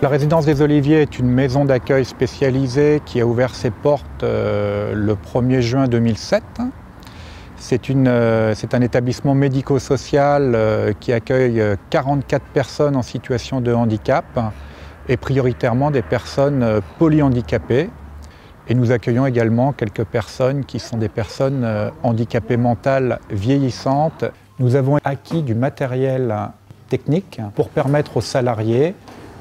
La résidence des Oliviers est une maison d'accueil spécialisée qui a ouvert ses portes le 1er juin 2007. C'est un établissement médico-social qui accueille 44 personnes en situation de handicap et prioritairement des personnes polyhandicapées. Et nous accueillons également quelques personnes qui sont des personnes handicapées mentales vieillissantes. Nous avons acquis du matériel technique pour permettre aux salariés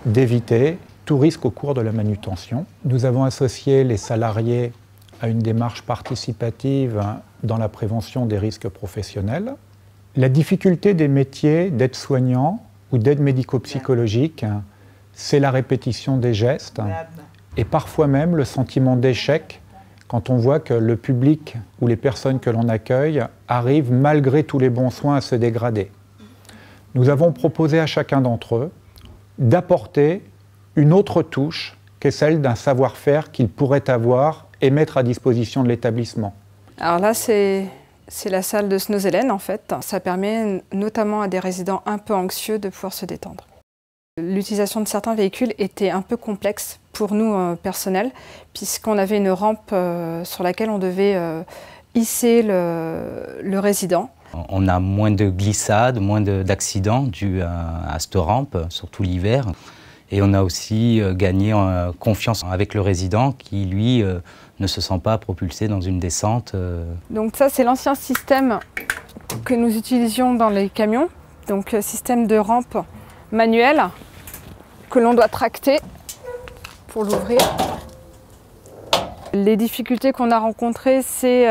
d'éviter tout risque au cours de la manutention. Nous avons associé les salariés à une démarche participative dans la prévention des risques professionnels. La difficulté des métiers d'aide-soignant ou d'aide médico-psychologique, c'est la répétition des gestes et parfois même le sentiment d'échec quand on voit que le public ou les personnes que l'on accueille arrivent malgré tous les bons soins à se dégrader. Nous avons proposé à chacun d'entre eux d'apporter une autre touche qu'est celle d'un savoir-faire qu'ils pourraient avoir et mettre à disposition de l'établissement. Alors là, c'est la salle de Snozelen en fait. Ça permet notamment à des résidents un peu anxieux de pouvoir se détendre. L'utilisation de certains véhicules était un peu complexe pour nous personnels, puisqu'on avait une rampe sur laquelle on devait hisser le résident. On a moins de glissades, moins d'accidents dus à cette rampe, surtout l'hiver. Et on a aussi gagné en confiance avec le résident qui, lui, ne se sent pas propulsé dans une descente. Donc ça, c'est l'ancien système que nous utilisions dans les camions. Donc système de rampe manuelle que l'on doit tracter pour l'ouvrir. Les difficultés qu'on a rencontrées, c'est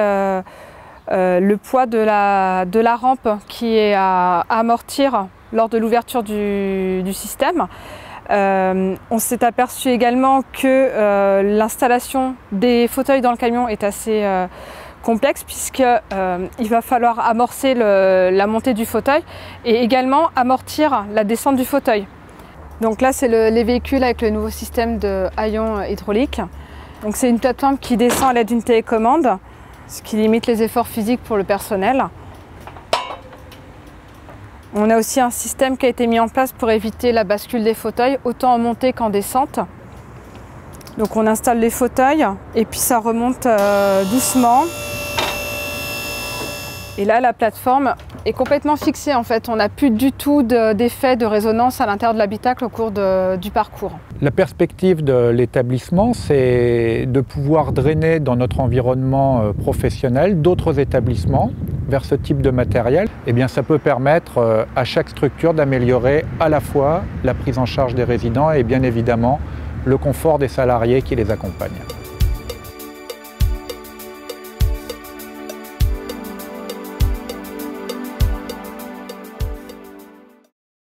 le poids de la rampe qui est à amortir lors de l'ouverture du système. On s'est aperçu également que l'installation des fauteuils dans le camion est assez complexe puisqu'il va falloir amorcer la montée du fauteuil et également amortir la descente du fauteuil. Donc là, c'est les véhicules avec le nouveau système de haillons hydrauliques. Donc c'est une plateforme qui descend à l'aide d'une télécommande, ce qui limite les efforts physiques pour le personnel. On a aussi un système qui a été mis en place pour éviter la bascule des fauteuils, autant en montée qu'en descente. Donc on installe les fauteuils et puis ça remonte doucement. Et là, la plateforme est complètement fixée en fait. On n'a plus du tout d'effet de résonance à l'intérieur de l'habitacle au cours du parcours. La perspective de l'établissement, c'est de pouvoir drainer dans notre environnement professionnel d'autres établissements vers ce type de matériel. Eh bien, ça peut permettre à chaque structure d'améliorer à la fois la prise en charge des résidents et bien évidemment le confort des salariés qui les accompagnent.